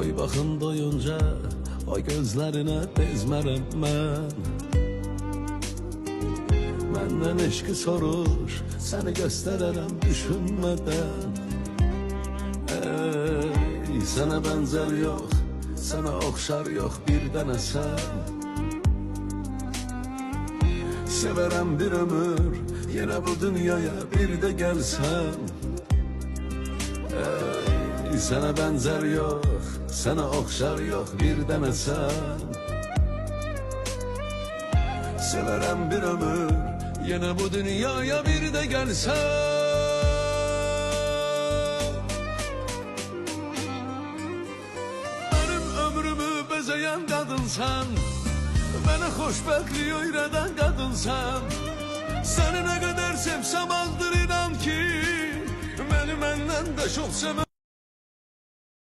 Doy baxın doyunca o gözlerine bezmərəm mən. Məndən eşqi soruş, səni göstərərəm düşünmədən. Ey, sənə bənzər yox, sənə oxşar yox bir dənə sən. Severəm bir ömür, yenə bu dünyaya bir də gəlsən. Ey, sənə bənzər yox, sənə oxşar yox bir dənə sən. Severəm bir ömür, yenə bu dünyaya bir də gəlsən. Benim ömrümü bezəyən qadınsan, mənə xoşbəxtlik öyrədən qadınsan. Səni nə qədər sevsəm azdır inan ki, məni məndən də çox sevən